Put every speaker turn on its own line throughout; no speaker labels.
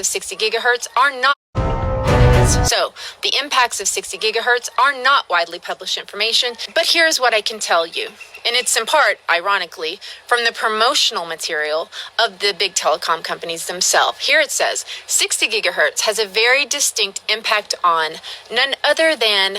of 60 gigahertz are not. So, the impacts of 60 gigahertz are not widely published information, but here's what I can tell you. And it's in part, ironically, from the promotional material of the big telecom companies themselves. Here it says, 60 gigahertz has a very distinct impact on none other than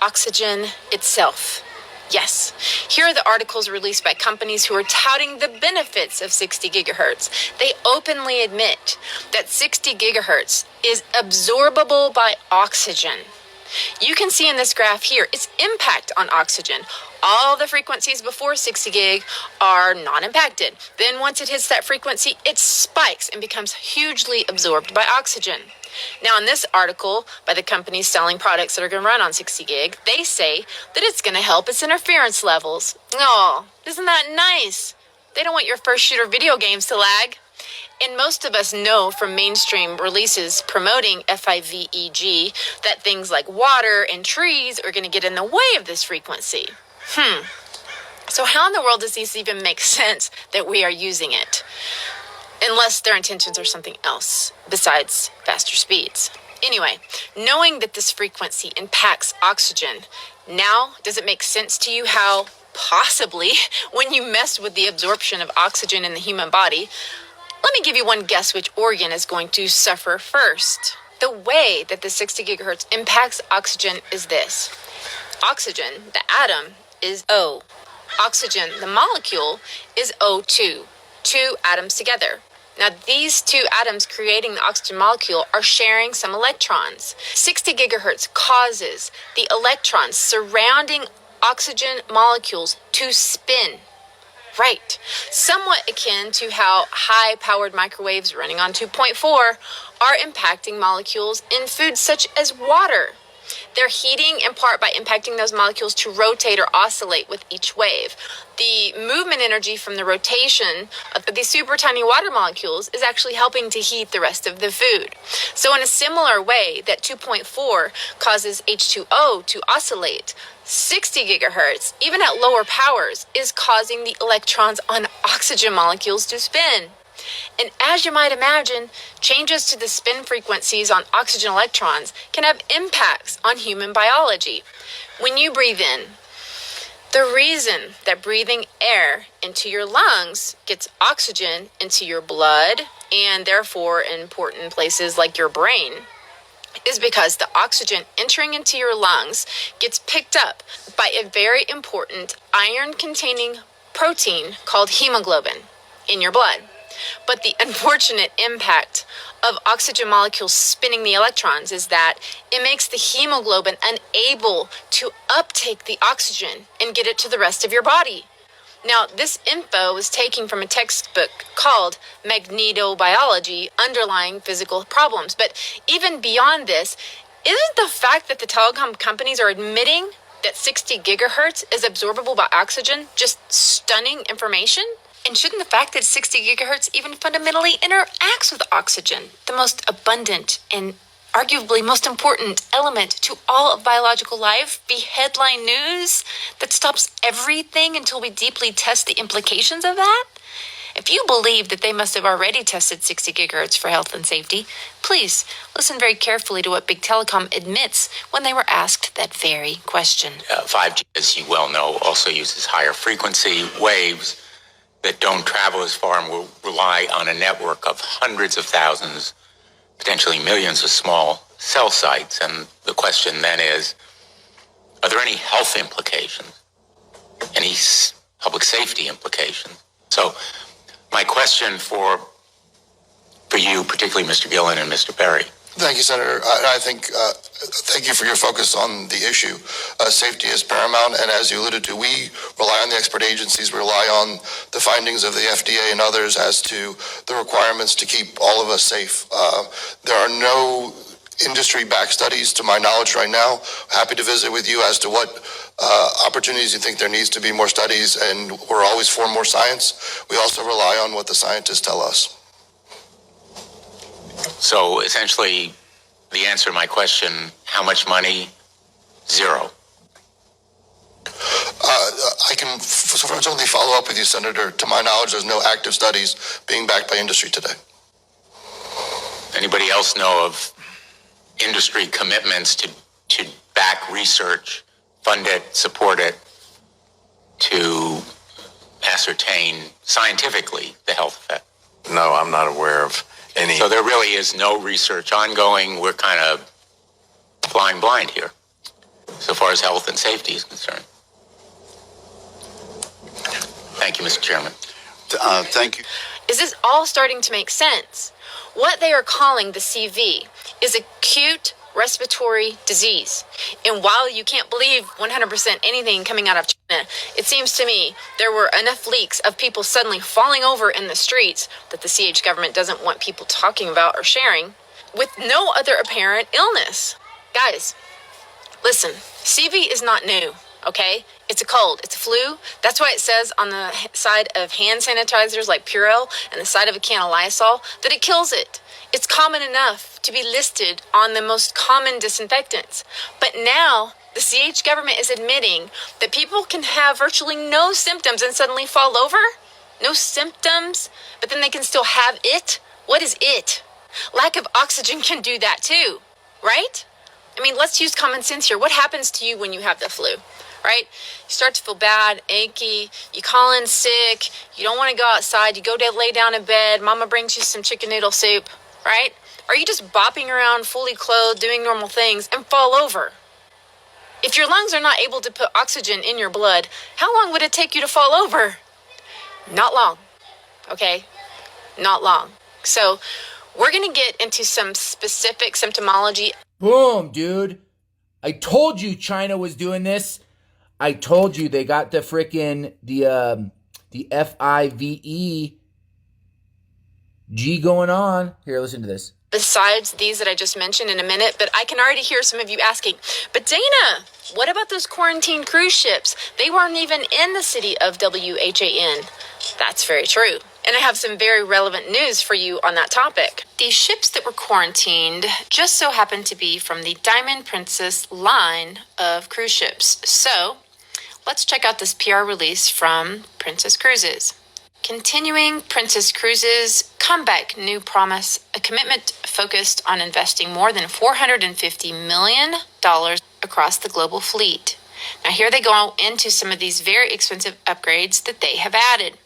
oxygen itself. Yes, here are the articles released by companies who are touting the benefits of 60 gigahertz. They openly admit that 60 gigahertz is absorbable by oxygen. You can see in this graph here its impact on oxygen. All the frequencies before 60 gig are not impacted. Then once it hits that frequency, it spikes and becomes hugely absorbed by oxygen. Now, in this article by the companies selling products that are going to run on 60 gig, they say that it's going to help its interference levels. Oh, isn't that nice? They don't want your first shooter video games to lag. And most of us know from mainstream releases promoting FIVEG that things like water and trees are going to get in the way of this frequency. So how in the world does this even make sense that we are using it? Unless their intentions are something else besides faster speeds. Anyway, knowing that this frequency impacts oxygen, now does it make sense to you how possibly when you mess with the absorption of oxygen in the human body, let me give you one guess which organ is going to suffer first. The way that the 60 gigahertz impacts oxygen is this. Oxygen, the atom, is O. Oxygen, the molecule, is O2. Two atoms together. Now, these two atoms creating the oxygen molecule are sharing some electrons. 60 gigahertz causes the electrons surrounding oxygen molecules to spin. Right. Somewhat akin to how high-powered microwaves running on 2.4 are impacting molecules in foods such as water. They're heating in part by impacting those molecules to rotate or oscillate with each wave. The movement energy from the rotation of these super tiny water molecules is actually helping to heat the rest of the food. So in a similar way that 2.4 causes H2O to oscillate, 60 gigahertz, even at lower powers, is causing the electrons on oxygen molecules to spin. And as you might imagine, changes to the spin frequencies on oxygen electrons can have impacts on human biology. When you breathe in, the reason that breathing air into your lungs gets oxygen into your blood and therefore in important places like your brain is because the oxygen entering into your lungs gets picked up by a very important iron-containing protein called hemoglobin in your blood. But the unfortunate impact of oxygen molecules spinning the electrons is that it makes the hemoglobin unable to uptake the oxygen and get it to the rest of your body. Now, this info was taken from a textbook called Magnetobiology, Underlying Physical Problems. But even beyond this, isn't the fact that the telecom companies are admitting that 60 gigahertz is absorbable by oxygen just stunning information? And shouldn't the fact that 60 gigahertz even fundamentally interacts with oxygen, the most abundant and arguably most important element to all of biological life, be headline news that stops everything until we deeply test the implications of that? If you believe that they must have already tested 60 gigahertz for health and safety, please listen very carefully to what Big Telecom admits when they were asked that very question.
5G, as you well know, also uses higher frequency waves that don't travel as far and will rely on a network of hundreds of thousands, potentially millions of small cell sites. And the question then is, are there any health implications, any public safety implications? So my question for you, particularly Mr. Gillen and Mr. Perry.
Thank you, Senator. I think, thank you for your focus on the issue. Safety is paramount, and as you alluded to, we rely on the expert agencies, we rely on the findings of the FDA and others as to the requirements to keep all of us safe. There are no industry-backed studies, to my knowledge right now. Happy to visit with you as to what opportunities you think there needs to be more studies, and we're always for more science. We also rely on what the scientists tell us.
So essentially, the answer to my question, how much money? Zero.
I can certainly follow up with you, Senator. To my knowledge, there's no active studies being backed by industry today.
Anybody else know of industry commitments to back research, fund it, support it, to ascertain scientifically the health effect?
No, I'm not aware of any.
So there really is no research ongoing. We're kind of flying blind here, so far as health and safety is concerned. Thank you, Mr. Chairman.
Thank you.
Is this all starting to make sense? What they are calling the CV is acute respiratory disease. And while you can't believe 100% anything coming out of China, it seems to me there were enough leaks of people suddenly falling over in the streets that the CH government doesn't want people talking about or sharing, with no other apparent illness. Guys, listen, CV is not new, okay? It's a cold, it's a flu. That's why it says on the side of hand sanitizers like Purell and the side of a can of Lysol that it kills it. It's common enough to be listed on the most common disinfectants. But now the CH government is admitting that people can have virtually no symptoms and suddenly fall over. No symptoms, but then they can still have it. What is it? Lack of oxygen can do that too, right? I mean, let's use common sense here. What happens to you when you have the flu, right? You start to feel bad, achy, you call in sick, you don't want to go outside, you go to lay down in bed, mama brings you some chicken noodle soup, right? Or you just bopping around fully clothed, doing normal things and fall over. If your lungs are not able to put oxygen in your blood, how long would it take you to fall over? Not long, okay? Not long. So we're going to get into some specific symptomology.
Boom, dude. I told you China was doing this. I told you they got the frickin' the FIVE G going on. Here, listen to this.
Besides these that I just mentioned in a minute, but I can already hear some of you asking, but Dana, what about those quarantine cruise ships? They weren't even in the city of WHAN. That's very true. And I have some very relevant news for you on that topic. These ships that were quarantined just so happened to be from the Diamond Princess line of cruise ships. So let's check out this PR release from Princess Cruises. Continuing Princess Cruises' comeback new promise, a commitment focused on investing more than $450 million across the global fleet. Now here they go into some of these very expensive upgrades that they have added.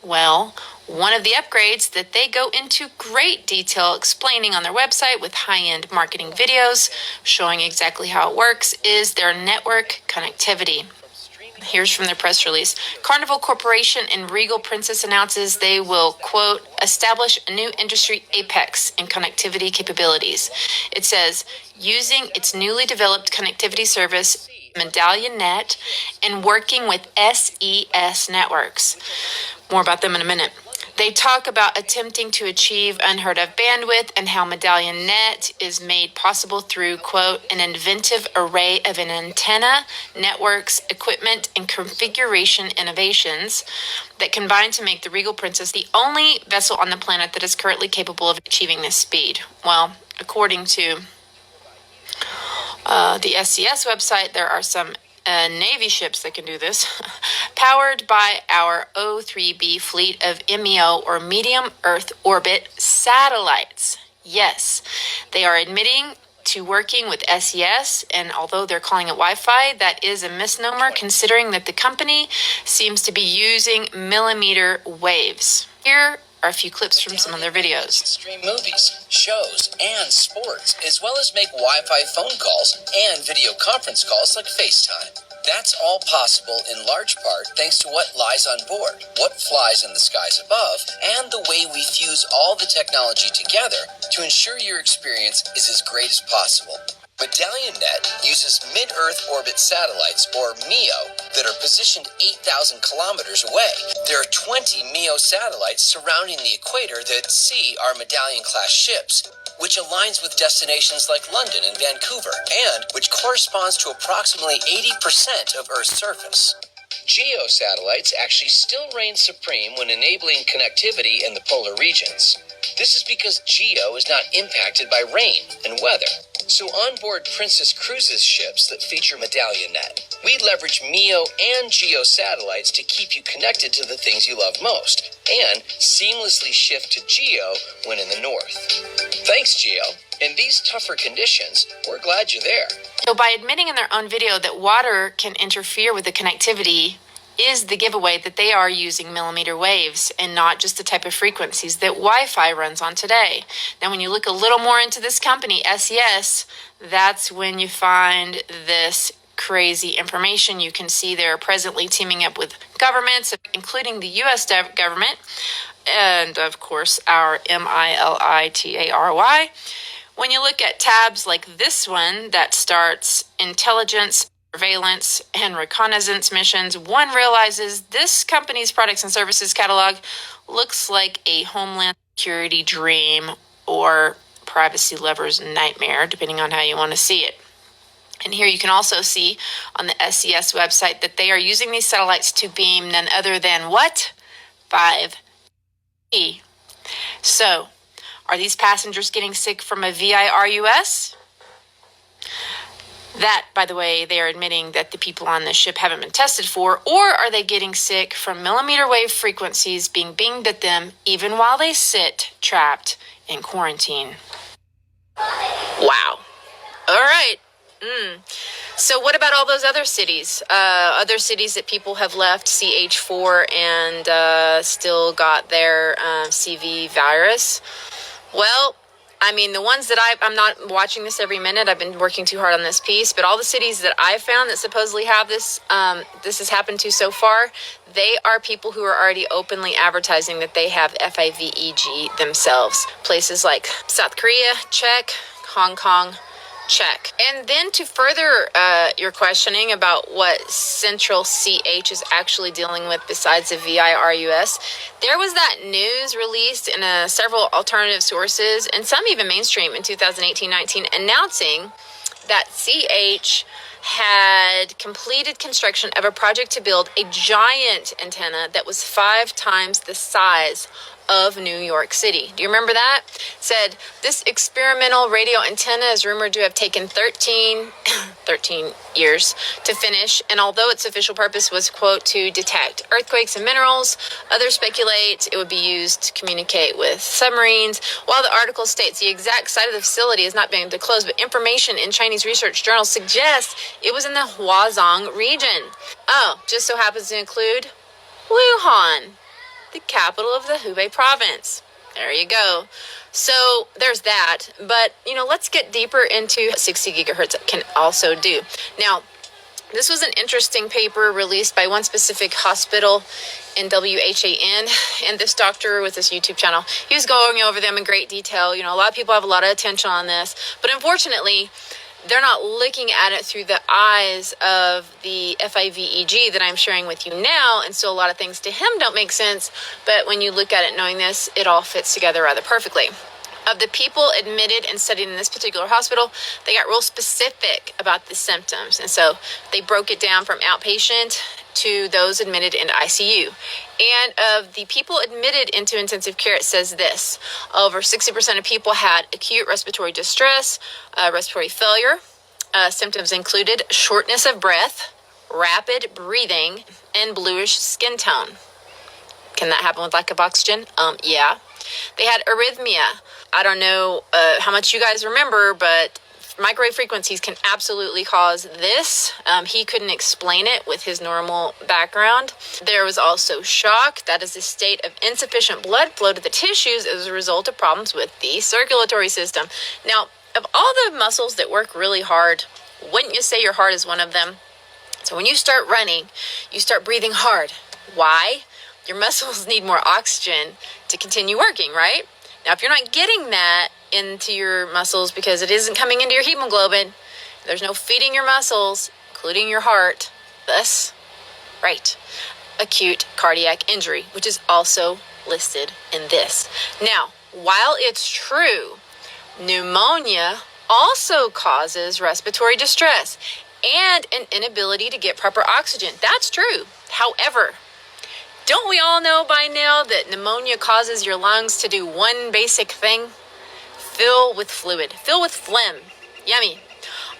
Well, one of the upgrades that they go into great detail explaining on their website with high-end marketing videos showing exactly how it works is their network connectivity. Here's from their press release. Carnival Corporation and Regal Princess announces they will, quote, establish a new industry apex in connectivity capabilities. It says, using its newly developed connectivity service, MedallionNet, and working with SES Networks. More about them in a minute. They talk about attempting to achieve unheard of bandwidth and how MedallionNet is made possible through, quote, an inventive array of an antenna, networks, equipment, and configuration innovations that combine to make the Regal Princess the only vessel on the planet that is currently capable of achieving this speed. Well, according to the SCS website, there are some Navy ships that can do this, powered by our O3B fleet of MEO or medium Earth orbit satellites. Yes, they are admitting to working with SES, and although they're calling it Wi-Fi, that is a misnomer considering that the company seems to be using millimeter waves. Here are a few clips from some of their videos.
Stream movies, shows, and sports, as well as make Wi-Fi phone calls and video conference calls like FaceTime. That's all possible in large part thanks to what lies on board, what flies in the skies above, and the way we fuse all the technology together to ensure your experience is as great as possible. MedallionNet uses mid-Earth orbit satellites, or MEO, that are positioned 8,000 kilometers away. There are 20 MEO satellites surrounding the equator that see our Medallion-class ships, which aligns with destinations like London and Vancouver, and which corresponds to approximately 80% of Earth's surface. GEO satellites actually still reign supreme when enabling connectivity in the polar regions. This is because GEO is not impacted by rain and weather. So onboard Princess Cruises ships that feature MedallionNet, we leverage MEO and GEO satellites to keep you connected to the things you love most, and seamlessly shift to GEO when in the north. Thanks, GEO. In these tougher conditions, we're glad you're there.
So by admitting in their own video that water can interfere with the connectivity is the giveaway that they are using millimeter waves and not just the type of frequencies that Wi-Fi runs on today. Now, when you look a little more into this company, SES, that's when you find this crazy information. You can see they're presently teaming up with governments, including the U.S. government, and of course our MILITARY. When you look at tabs like this one that starts intelligence, surveillance, and reconnaissance missions, one realizes this company's products and services catalog looks like a Homeland Security dream or privacy lover's nightmare, depending on how you want to see it. And here you can also see on the SES website that they are using these satellites to beam none other than what? 5G. So, are these passengers getting sick from a VIRUS? That, by the way, they are admitting that the people on the ship haven't been tested for, or are they getting sick from millimeter wave frequencies being beamed at them even while they sit trapped in quarantine? Wow. All right. So what about all those other cities? Other cities that people have left CH4 and still got their CV virus? Well, I mean, the ones that I'm not watching this every minute. I've been working too hard on this piece, but all the cities that I've found that supposedly have this, this has happened to so far, they are people who are already openly advertising that they have FIVEG themselves. Places like South Korea, check. Hong Kong, check. And then to further your questioning about what Central CH is actually dealing with besides the VIRUS, there was that news released in several alternative sources, and some even mainstream in 2018-19, announcing that CH had completed construction of a project to build a giant antenna that was 5 times the size of New York City. Do you remember that? It said this experimental radio antenna is rumored to have taken 13 years to finish, and although its official purpose was, quote, to detect earthquakes and minerals, others speculate it would be used to communicate with submarines. While the article states the exact site of the facility is not being disclosed, but information in Chinese research journals suggests it was in the Huazhong region. Oh, just so happens to include Wuhan, the capital of the Hubei province. There you go. So there's that. But, let's get deeper into what 60 gigahertz can also do. Now, this was an interesting paper released by one specific hospital in WHAN, and this doctor with this YouTube channel, he was going over them in great detail. A lot of people have a lot of attention on this, but unfortunately, they're not looking at it through the eyes of the FIVEG that I'm sharing with you now, and so a lot of things to him don't make sense, but when you look at it knowing this, it all fits together rather perfectly. Of the people admitted and studied in this particular hospital, they got real specific about the symptoms, and so they broke it down from outpatient to those admitted into ICU. And of the people admitted into intensive care, it says this: over 60% of people had acute respiratory distress, respiratory failure. Symptoms included shortness of breath, rapid breathing, and bluish skin tone. Can that happen with lack of oxygen? Yeah. They had arrhythmia. I don't know how much you guys remember, but microwave frequencies can absolutely cause this. He couldn't explain it with his normal background. There was also shock. That is a state of insufficient blood flow to the tissues as a result of problems with the circulatory system. Now, of all the muscles that work really hard, wouldn't you say your heart is one of them? So when you start running, you start breathing hard. Why? Your muscles need more oxygen to continue working, right? Now, if you're not getting that into your muscles because it isn't coming into your hemoglobin, there's no feeding your muscles, including your heart, thus, right, acute cardiac injury, which is also listed in this. Now, while it's true, pneumonia also causes respiratory distress and an inability to get proper oxygen. That's true. However, don't we all know by now that pneumonia causes your lungs to do one basic thing? Fill with fluid, fill with phlegm. Yummy.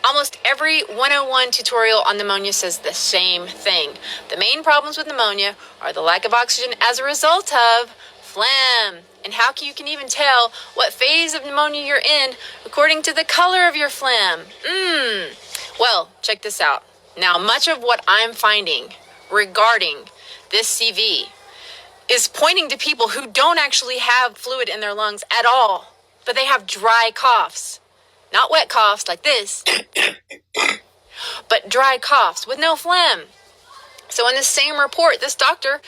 Almost every 101 tutorial on pneumonia says the same thing. The main problems with pneumonia are the lack of oxygen as a result of phlegm. And how you can even tell what phase of pneumonia you're in according to the color of your phlegm. Well, check this out. Now, much of what I'm finding regarding this CV is pointing to people who don't actually have fluid in their lungs at all, but they have dry coughs. Not wet coughs like this, but dry coughs with no phlegm. So in the same report, this doctor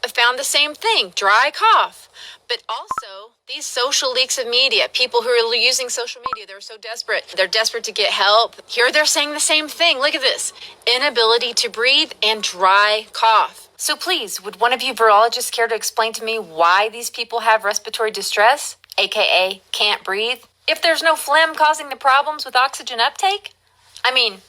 found the same thing, dry cough. But also, these social leaks of media, people who are using social media, they're so desperate. They're desperate to get help. Here they're saying the same thing. Look at this. Inability to breathe and dry cough. So please, would one of you virologists care to explain to me why these people have respiratory distress, aka can't breathe, if there's no phlegm causing the problems with oxygen uptake? I mean,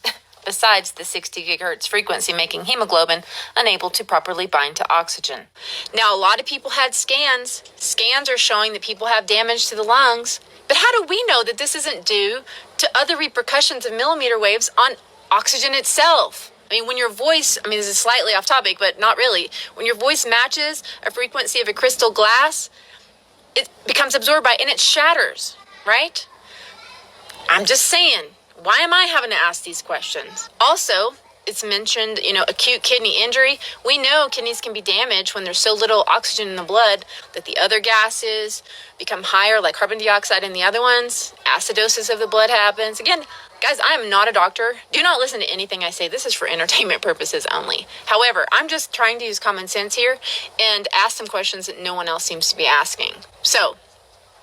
besides the 60 gigahertz frequency making hemoglobin unable to properly bind to oxygen. Now, a lot of people had scans. Scans are showing that people have damage to the lungs. But how do we know that this isn't due to other repercussions of millimeter waves on oxygen itself? I mean, when your voice, this is slightly off topic, but not really. When your voice matches a frequency of a crystal glass, it becomes absorbed by it and it shatters, right? I'm just saying. Why am I having to ask these questions? Also, it's mentioned, acute kidney injury. We know kidneys can be damaged when there's so little oxygen in the blood that the other gases become higher, like carbon dioxide in the other ones. Acidosis of the blood happens. Again, guys, I am not a doctor. Do not listen to anything I say. This is for entertainment purposes only. However, I'm just trying to use common sense here and ask some questions that no one else seems to be asking. So,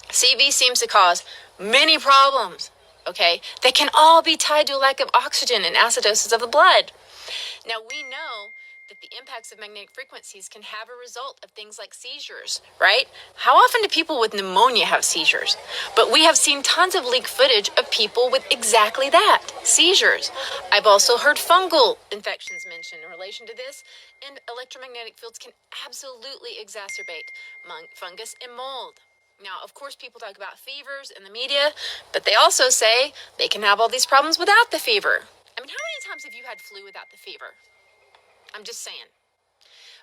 CV seems to cause many problems. Okay, they can all be tied to a lack of oxygen and acidosis of the blood. Now, we know that the impacts of magnetic frequencies can have a result of things like seizures, right? How often do people with pneumonia have seizures? But we have seen tons of leak footage of people with exactly that, seizures. I've also heard fungal infections mentioned in relation to this, and electromagnetic fields can absolutely exacerbate fungus and mold. Now, of course, people talk about fevers in the media, but they also say they can have all these problems without the fever. How many times have you had flu without the fever? I'm just saying.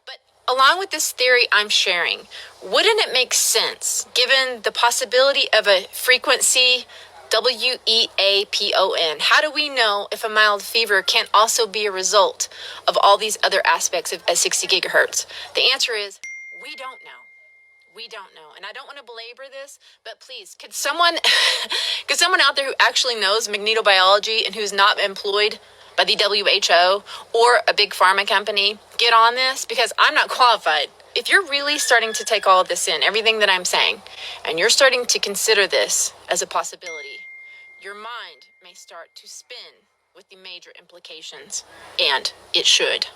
But along with this theory I'm sharing, wouldn't it make sense, given the possibility of a frequency WEAPON? How do we know if a mild fever can't also be a result of all these other aspects of 60 gigahertz? The answer is, we don't know. We don't know. And I don't want to belabor this, but please, could someone out there who actually knows magnetobiology and who's not employed by the WHO or a big pharma company get on this? Because I'm not qualified. If you're really starting to take all of this in, everything that I'm saying, and you're starting to consider this as a possibility, your mind may start to spin with the major implications, and it should.